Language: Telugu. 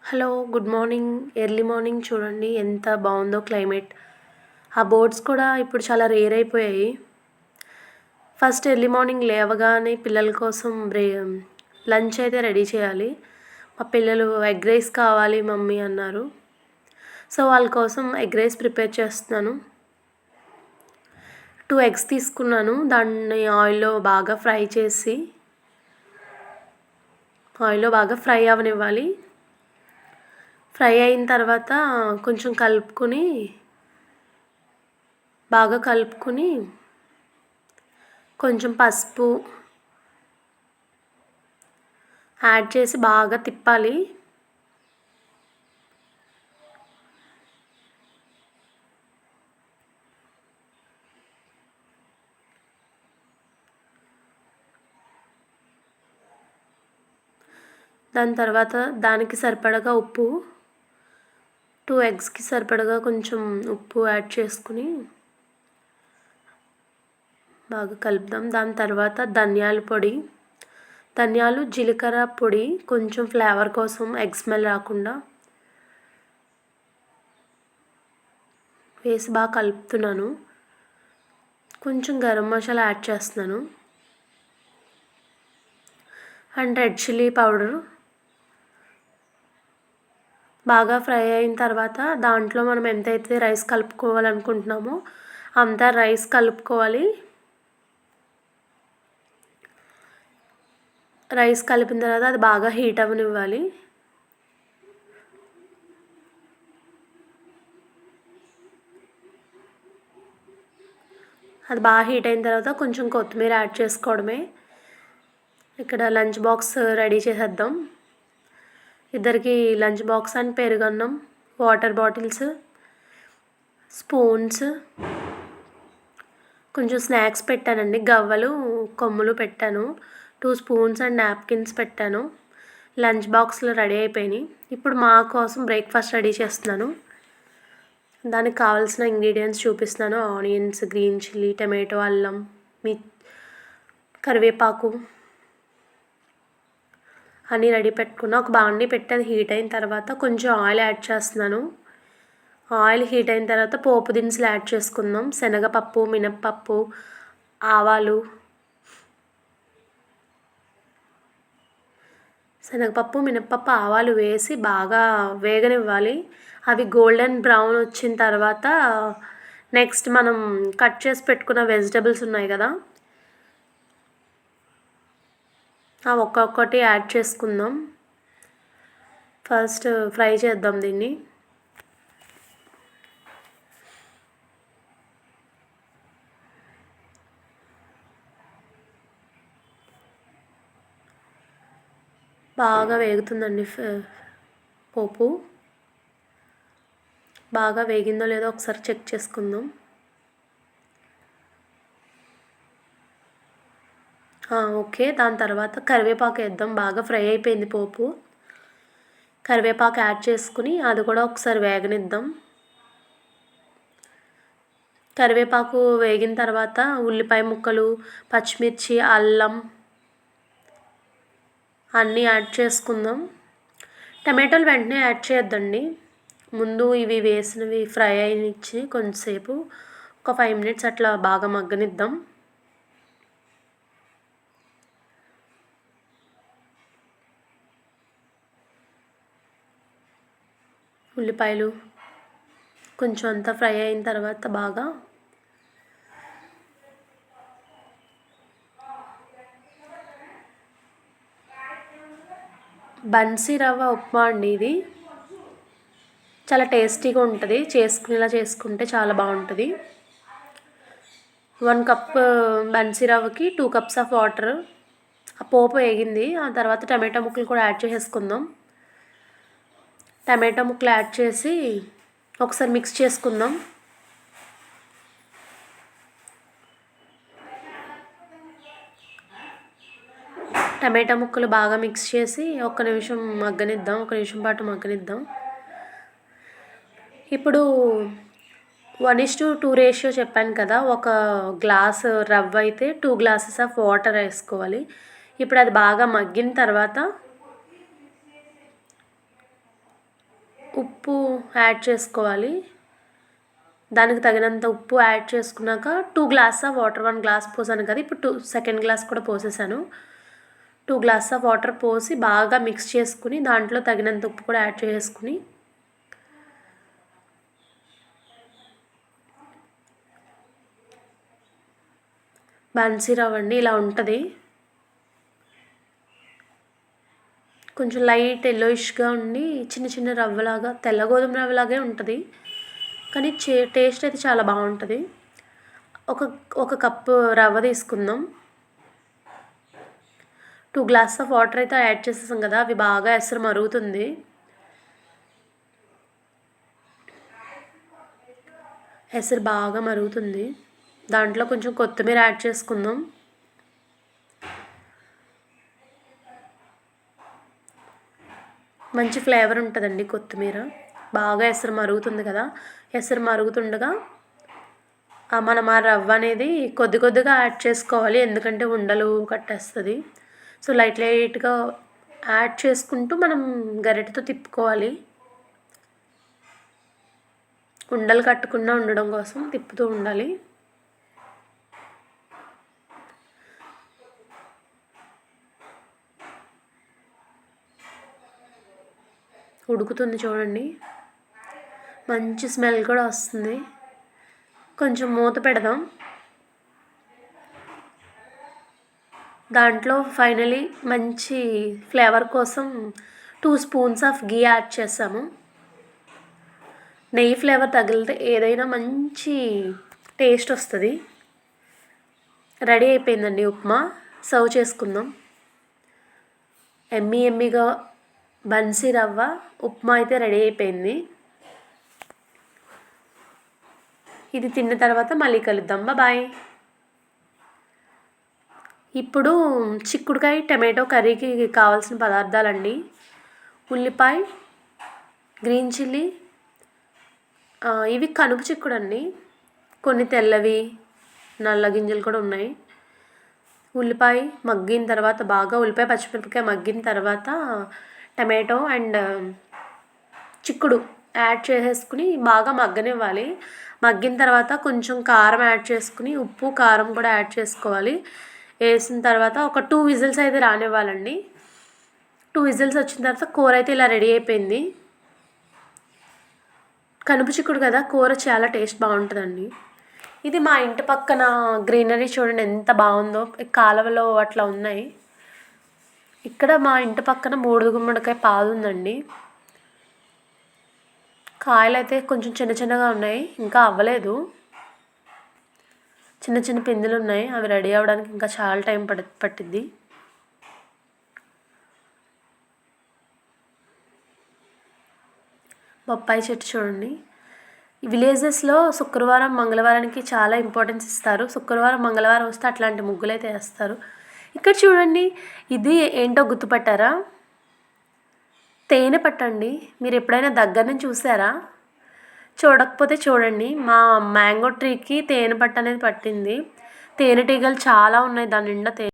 Hello, good morning. Early morning చూడండి ఎంత బాగుందో క్లైమేట్. ఆ బోర్డ్స్ కూడా ఇప్పుడు చాలా రేర్ అయిపోయాయి. ఫస్ట్ ఎర్లీ మార్నింగ్ లేవగానే పిల్లల కోసం లంచ్ అయితే రెడీ చేయాలి. మా పిల్లలు ఎగ్ రైస్ కావాలి మమ్మీ అన్నారు. సో వాళ్ళ కోసం ఎగ్ రైస్ ప్రిపేర్ చేస్తున్నాను. 2 ఎగ్స్ తీసుకున్నాను. దాన్ని ఆయిల్లో బాగా ఫ్రై అవ్వనివ్వాలి. ఫ్రై అయిన తర్వాత కొంచెం బాగా కలుపుకొని కొంచెం పసుపు యాడ్ చేసి బాగా తిప్పాలి. దాని తర్వాత దానికి సరిపడగా ఉప్పు, 2 ఎగ్స్కి సరిపడగా కొంచెం ఉప్పు యాడ్ చేసుకుని బాగా కలుపుదాం. దాని తర్వాత ధనియాలు జీలకర్ర పొడి కొంచెం ఫ్లేవర్ కోసం, ఎగ్ స్మెల్ రాకుండా వేసి బాగా కలుపుతున్నాను. కొంచెం గరం మసాలా యాడ్ చేస్తున్నాను అండ్ రెడ్ చిల్లీ పౌడర్. బాగా ఫ్రై అయిన తర్వాత దాంట్లో మనం ఎంతైతే రైస్ కలుపుకోవాలనుకుంటున్నామో అంతా రైస్ కలుపుకోవాలి. రైస్ కలిపిన తర్వాత అది బాగా హీట్ అవ్వనివ్వాలి. అది బాగా హీట్ అయిన తర్వాత కొంచెం కొత్తిమీర యాడ్ చేసుకోవడమే. ఇక్కడ లంచ్ బాక్స్ రెడీ చేసేద్దాం. ఇద్దరికి లంచ్ బాక్స్ అండ్ పెరుగన్నం, వాటర్ బాటిల్స్, స్పూన్స్, కొంచెం స్నాక్స్ పెట్టానండి. గవ్వలు, కొమ్ములు పెట్టాను. 2 స్పూన్స్ అండ్ నాప్కిన్స్ పెట్టాను. లంచ్ బాక్స్లో రెడీ అయిపోయినాయి. ఇప్పుడు మా కోసం బ్రేక్ఫాస్ట్ రెడీ చేస్తున్నాను. దానికి కావాల్సిన ఇంగ్రీడియంట్స్ చూపిస్తున్నాను. ఆనియన్స్, గ్రీన్ చిల్లీ, టమాటో, అల్లం, కరివేపాకు అన్నీ రెడీ పెట్టుకున్నా. ఒక బాండీ పెట్టి అది హీట్ అయిన తర్వాత కొంచెం ఆయిల్ యాడ్ చేస్తున్నాను. ఆయిల్ హీట్ అయిన తర్వాత పోపు దినుసులు యాడ్ చేసుకుందాం. శనగపప్పు, మినప్పప్పు, ఆవాలు, ఆవాలు వేసి బాగా వేగనివ్వాలి. అవి గోల్డెన్ బ్రౌన్ వచ్చిన తర్వాత నెక్స్ట్ మనం కట్ చేసి పెట్టుకున్న వెజిటబుల్స్ ఉన్నాయి కదా, ఒక్కొక్కటి యాడ్ చేసుకుందాం. ఫస్ట్ ఫ్రై చేద్దాం దీన్ని. బాగా వేగుతుందండి పోపు. బాగా వేగిందో లేదో ఒకసారి చెక్ చేసుకుందాం. ఓకే. దాని తర్వాత కరివేపాకు వేద్దాం. బాగా ఫ్రై అయిపోయింది పోపు. కరివేపాకు యాడ్ చేసుకుని అది కూడా ఒకసారి వేగనిద్దాం. కరివేపాకు వేగిన తర్వాత ఉల్లిపాయ ముక్కలు, పచ్చిమిర్చి, అల్లం అన్నీ యాడ్ చేసుకుందాం. టమాటోలు వెంటనే యాడ్ చేయొద్దండి. ముందు ఇవి వేసినవి ఫ్రై అయినిచ్చి కొంచెంసేపు ఒక 5 మినిట్స్ అట్లా బాగా మగ్గనిద్దాం. ఉల్లిపాయలు కొంచెం అంతా ఫ్రై అయిన తర్వాత బాగా బన్సీ రవ్వ ఉప్మా అండి ఇది. చాలా టేస్టీగా ఉంటుంది. ఇలా చేసుకుంటే చాలా బాగుంటుంది. 1 కప్ బన్సీ రవ్వకి 2 కప్స్ ఆఫ్ వాటర్. ఆ పోపు వేగింది. ఆ తర్వాత టమాటో ముక్కలు కూడా యాడ్ చేసేసుకుందాం. టమాటో ముక్కలు యాడ్ చేసి ఒకసారి మిక్స్ చేసుకుందాం. టమాటా ముక్కలు బాగా మిక్స్ చేసి ఒక నిమిషం పాటు మగ్గనిద్దాం. ఇప్పుడు 1:2 రేషియో చెప్పాను కదా, ఒక గ్లాస్ రవ్వ అయితే 2 గ్లాసెస్ ఆఫ్ వాటర్ వేసుకోవాలి. ఇప్పుడు అది బాగా మగ్గిన తర్వాత ఉప్పు యాడ్ చేసుకోవాలి. దానికి తగినంత ఉప్పు యాడ్ చేసుకున్నాక 2 గ్లాస్ ఆఫ్ వాటర్, 1 గ్లాస్ పోసాను కదా, ఇప్పుడు సెకండ్ గ్లాస్ కూడా పోసేసాను. 2 గ్లాస్ ఆఫ్ వాటర్ పోసి బాగా మిక్స్ చేసుకుని దాంట్లో తగినంత ఉప్పు కూడా యాడ్ చేసుకుని బన్సీ రవ్వ అండి ఇలా ఉంటుంది. కొంచెం లైట్ ఎల్లోయిష్గా ఉండి చిన్న చిన్న రవ్వలాగా, తెల్ల గోధుమ రవ్వలాగే ఉంటుంది, కానీ టేస్ట్ అయితే చాలా బాగుంటుంది. ఒక కప్పు రవ్వ తీసుకుందాం. 2 గ్లాస్ ఆఫ్ వాటర్ అయితే యాడ్ చేసేసాం కదా, అవి బాగా ఎసరు మరుగుతుంది. ఎసరు బాగా మరుగుతుంది. దాంట్లో కొంచెం కొత్తిమీర యాడ్ చేసుకుందాం. మంచి ఫ్లేవర్ ఉంటుందండి కొత్తిమీర. బాగా ఎసరు మరుగుతుంది కదా, ఎసరు మరుగుతుండగా మనం ఆ రవ్వ అనేది కొద్ది కొద్దిగా యాడ్ చేసుకోవాలి, ఎందుకంటే ఉండలు కట్టేస్తుంది. సో లైట్గా యాడ్ చేసుకుంటూ మనం గరిటెతో తిప్పుకోవాలి. ఉండలు కట్టకుండా ఉండడం కోసం తిప్పుతూ ఉండాలి. ఉడుకుతుంది చూడండి, మంచి స్మెల్ కూడా వస్తుంది. కొంచెం మూత పెడదాం. దాంట్లో ఫైనలీ మంచి ఫ్లేవర్ కోసం 2 స్పూన్స్ ఆఫ్ గీ యాడ్ చేసాము. నెయ్యి ఫ్లేవర్ తగిలితే ఏదైనా మంచి టేస్ట్ వస్తుంది. రెడీ అయిపోయిందండి ఉప్మా. సర్వ్ చేసుకుందాం. ఎమ్మీగా బన్సీ రవ్వ ఉప్మా అయితే రెడీ అయిపోయింది. ఇది తిన్న తర్వాత మళ్ళీ కలుద్దాం. బాయ్. ఇప్పుడు చిక్కుడుకాయ టమాటో కర్రీకి కావాల్సిన పదార్థాలండి: ఉల్లిపాయ, గ్రీన్ చిల్లీ, ఇవి కనుపు చిక్కుడు అండి, కొన్ని తెల్లవి నల్ల గింజలు కూడా ఉన్నాయి. ఉల్లిపాయ మగ్గిన తర్వాత బాగా ఉల్లిపాయ పచ్చిమిరపకాయ మగ్గిన తర్వాత టమాటో అండ్ చిక్కుడు యాడ్ చేసేసుకుని బాగా మగ్గనివ్వాలి. మగ్గిన తర్వాత కొంచెం కారం యాడ్ చేసుకుని, ఉప్పు కారం కూడా యాడ్ చేసుకోవాలి. వేసిన తర్వాత ఒక 2 విజిల్స్ అయితే రానివ్వాలండి. 2 విజిల్స్ వచ్చిన తర్వాత కూర అయితే ఇలా రెడీ అయిపోయింది. కనుపు చిక్కుడు కదా, కూర చాలా టేస్ట్ బాగుంటుందండి. ఇది మా ఇంటి పక్కన గ్రీనరీ చూడండి ఎంత బాగుందో, కాలువలో అట్లా ఉన్నాయి. ఇక్కడ మా ఇంటి పక్కన 3 గుమ్మడికాయ పాదు ఉందండి. కాయలు అయితే కొంచెం చిన్నగా ఉన్నాయి, ఇంకా అవ్వలేదు. చిన్న పిందెలు ఉన్నాయి, అవి రెడీ అవ్వడానికి ఇంకా చాలా టైం పట్టిద్ది. బొప్పాయి చెట్టు చూడండి. ఈ విలేజెస్లో శుక్రవారం మంగళవారానికి చాలా ఇంపార్టెన్స్ ఇస్తారు. శుక్రవారం మంగళవారం వస్తే అట్లాంటి ముగ్గులు అయితే వేస్తారు. ఇక్కడ చూడండి, ఇది ఏంటో గుర్తుపట్టారా? తేనె పట్టండి. మీరు ఎప్పుడైనా దగ్గర నుంచి చూసారా? చూడకపోతే చూడండి. మా మ్యాంగో ట్రీకి తేనె పట్టు అనేది పట్టింది. తేనెటీగలు చాలా ఉన్నాయి దాని నిండా.